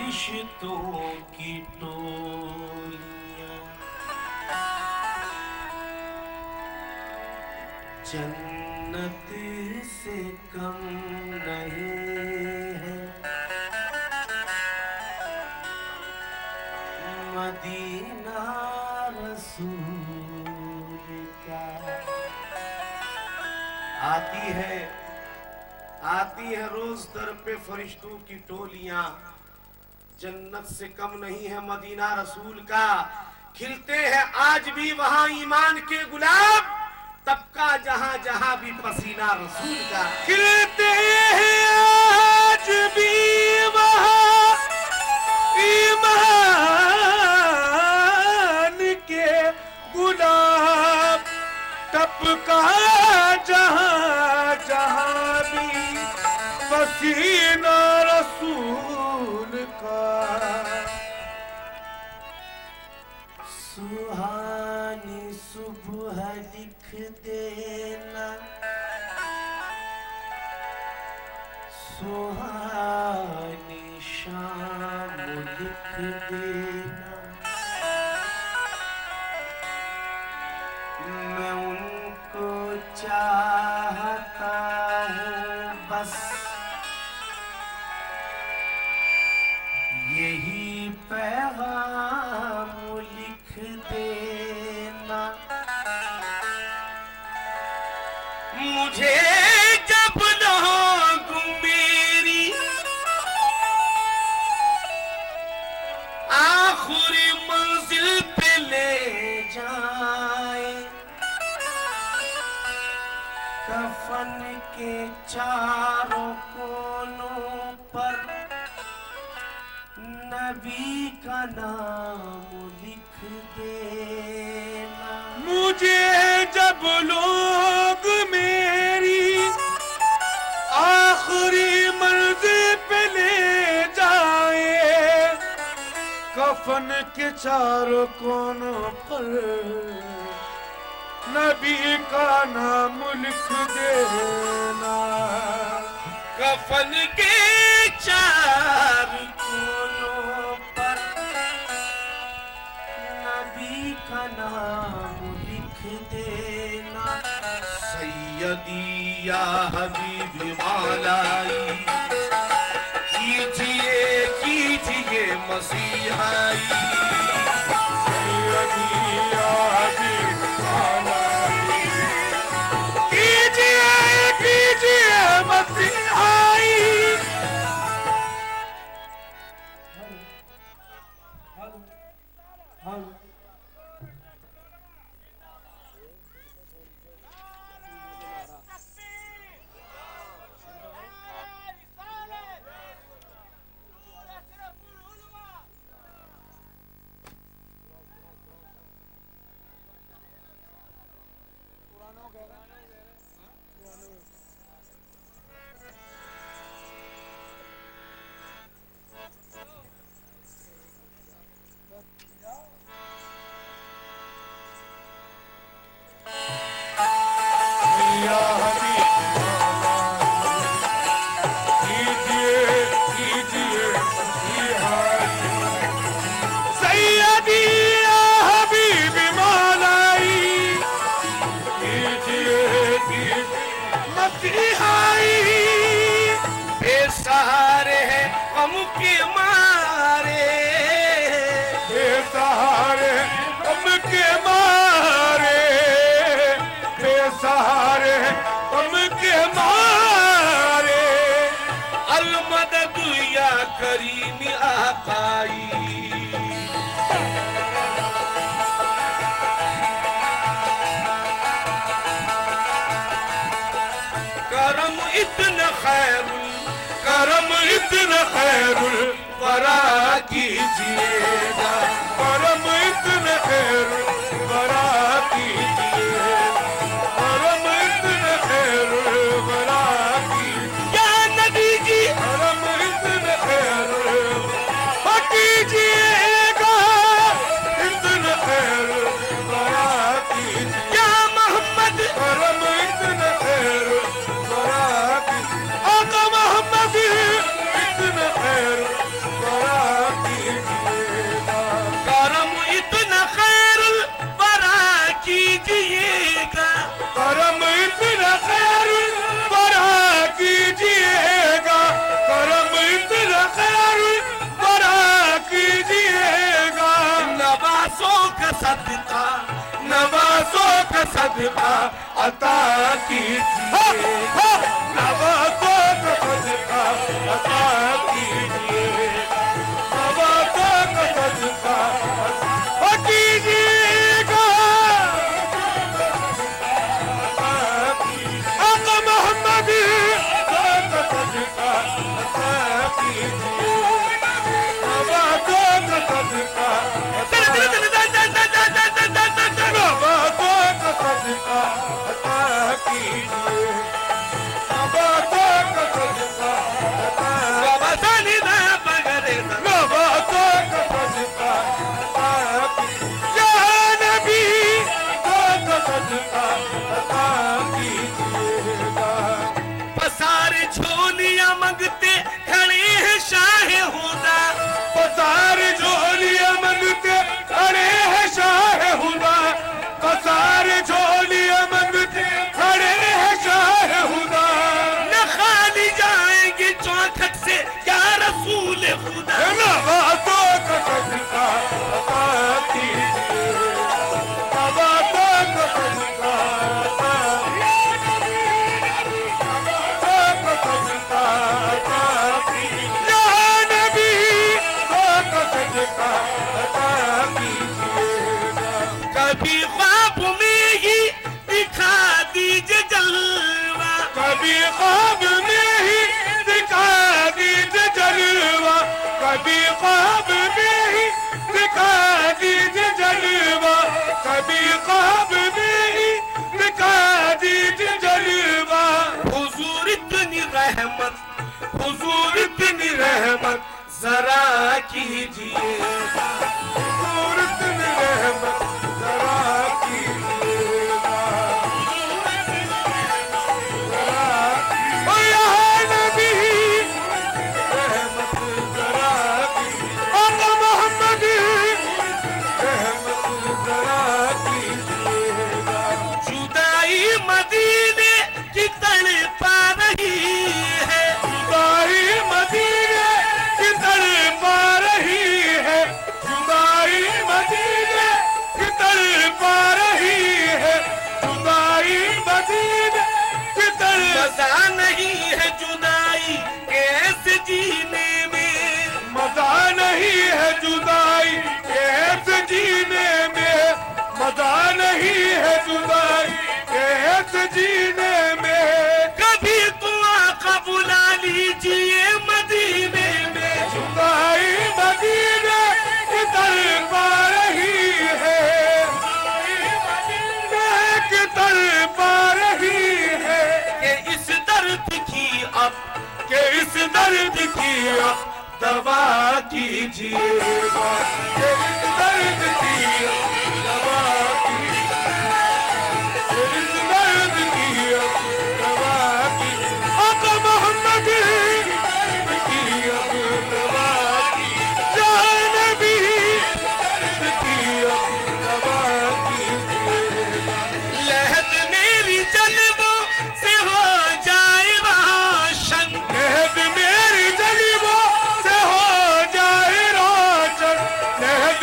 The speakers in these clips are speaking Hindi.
फरिश्तों की टोलियां जन्नत से कम नहीं है, मदीना रसूल का। आती है रोज दर पे फरिश्तों की टोलियां, जन्नत से कम नहीं है मदीना रसूल का। खिलते हैं आज भी वहां ईमान के गुलाब, तबका जहां जहां भी पसीना रसूल का। खिलते हैं आज भी वहां ईमान के गुलाब, तबका जहां जहां भी पसीना रसूल का। सुहानी सुबह लिख देना, सुहानी शाम लिख देना, मैं उनको चाहता हूँ बस, यही पैगाम लिख देना। मुझे जब लोग मेरी आखिरी मंजिल पे ले जाए, कफन के चारों कोनों पर नबी का नाम लिख देना। मुझे जब लोग मेरी आखिरी मंजिल पे ले जाए, कफन के चारों कोनों पर नबी का नाम लिख देना। कफन के चार कोनों पर नबी का नाम लिख देना। सैयदी या हबीबी मौलाई, कीजिए कीजिए मसीहाई। सैयदी या हबीबी मौलाई, कीजिए कीजिए मसीहाई। बेसहारे हैं गम के मारे, बेसहारे गम के मारे, बेसहारे गम के मारे। अलमदद या करीम आकाई, करम इतना खैरुल, करम इतना खैरुल वरा कीजिएगा। करम इतना खैरुल वरा कीजिए, करम इतना खैरुल वरा कीजिए। या नबी जी करम इतना खैरुल कीजिएगा, इतना खैरुल वरा कीजिए। या मोहम्मद करम इतना खैरुल वरा कीजिए। आका मोहम्मद इतना खैरुल वरा सदका, नवाजों का सदका अता कीजिए, नवाजों का सदका अता कीजिए, नवाजों का सदका अता कीजिएगा। आका मोहम्मद का सदका अता कीजिए, नवाजों का सदका अता पसारे झोलियां मंगते खड़े हैं शाह हुदा, पसारे झोलियां मंगते खड़े हैं शाह हुदा, पसारे झोलियां मंगते खड़े हैं शाह हुदा। न खाली जाएंगे चौखट से क्या रसूल खुदा, नवाजों का सदका अता कीजिए, नवाजों का सदका अता कीजिए, या नबी का सदका अता कीजिएगा। कभी ख्वाब में ही दिखा दीजिए जलवा, कभी ख्वाब में ही दिखा दीजिए जलवा, कभी ख्वाब में ही दिखा दीजिए जलवा, कभी ख्वाब में ही दिखा दीजिए जलवा। हुजूर इतनी रहमत, हुजूर इतनी रहमत जरा कीजिए, हुजूर इतनी रहमत जरा कीजिएगा, ओ या नबी रहमत जरा कीजिए, आका मोहम्मद रहमत जरा कीजिएगा। जुदाई मदीने की तड़पा रही है, जुदाई मदीने की तड़पा रही है, जुदाई मदीने की तड़पा रही है, जुदाई मदीने की तड़पा। मजा नहीं है जुदाई कैसे जीने में, मजा नहीं है जुदाई कैसे जीने में, मजा नहीं है जुदाई कैसे जीने में। कभी तो आका बुला लीजिए मदीने में, जुदाई मदीने की तड़पा रही है, की तड़पा रही है, कि इस दर्द की अब, कि इस दर्द की अब दवा कीजिएगा, कि इस दर्द की अब दवा कीजिएगा, कि इस दर्द की अब दवा कीजिएगा। आका मोहम्मद की अब दवा कीजिएगा, या नबी की अब दवा कीजिएगा। लहद मेरी जन्मों से हो जाए रोशन, लहद मेरी जलिबों से हो जाए रोशन, लहद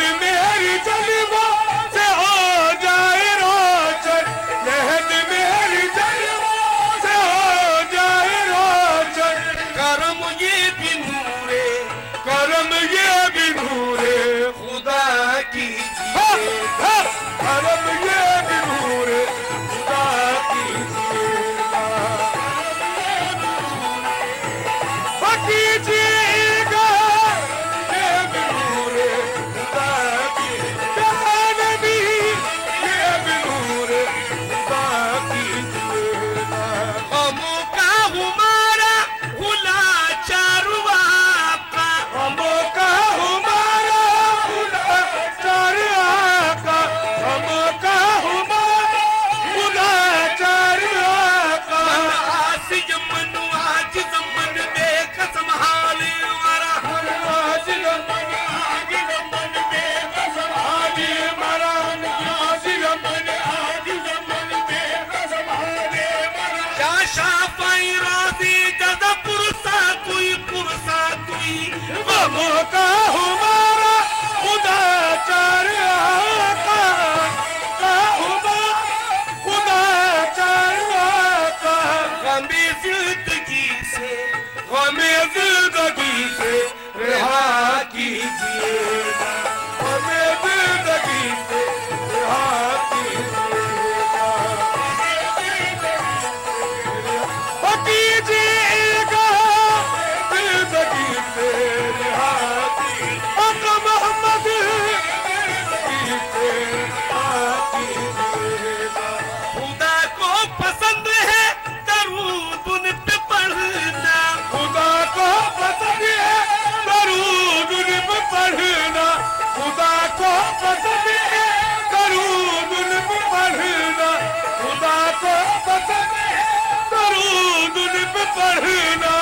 पे पढ़ना,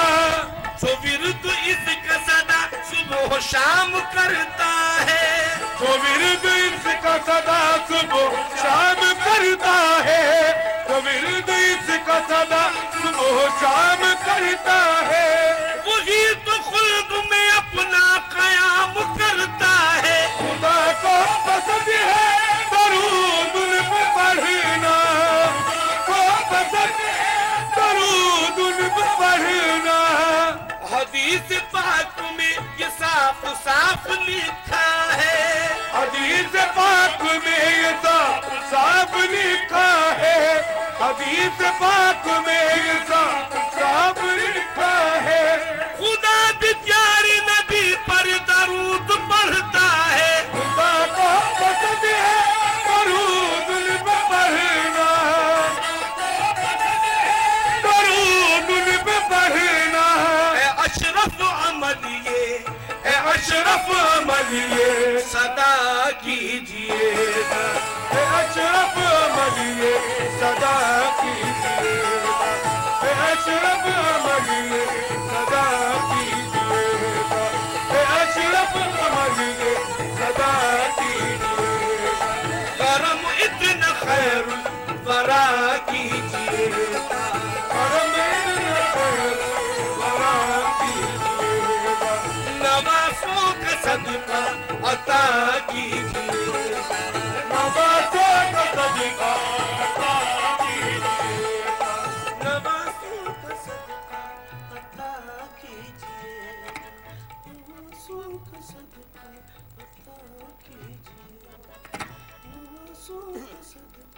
जो विरुद्ध इसका सदा सुबह शाम करता है, जो विरुद्ध इसका सदा सुबह शाम करता है, जो विरुद्ध इसका सदा सुबह शाम करता है, वही तो खुल्द में अपना कयाम करता है। खुदा को पसंद है दरूद उन पे पढ़ना, को पसंद है दरूद उन पे पढ़ना। हदीस पाक में ये साफ साफ लिखा है, हदीस पाक में ये साफ साफ लिखा है, हदीस पाक में ये साफ साफ लिखा है, खुदा भी प्यारे नबी पर दरूद पढ़ता है। खुदा को पसंद है दरूद उन पे पढ़ना, दरूद उन पे पढ़ना। ए अशरफ अमल ये, ए अशरफ अमल ये सदा कीजिएगा, ए अशरफ अमल ये सदा कीजिएगा, ए अशरफ अमल ये सदा कीजिएगा, ए अशरफ अमल ये सदा कीजिएगा। करम इतना खैरुल वरा कीजिएगा, करम इतना खैर वरा कीजिएगा, नवासों का सदका अता कीजिएगा, नवाज़ों का सदका अता कीजिएगा, नवासों का सदका अता कीजिएगा, नवासों का सदका अता कीजिएगा, नवासों का सदका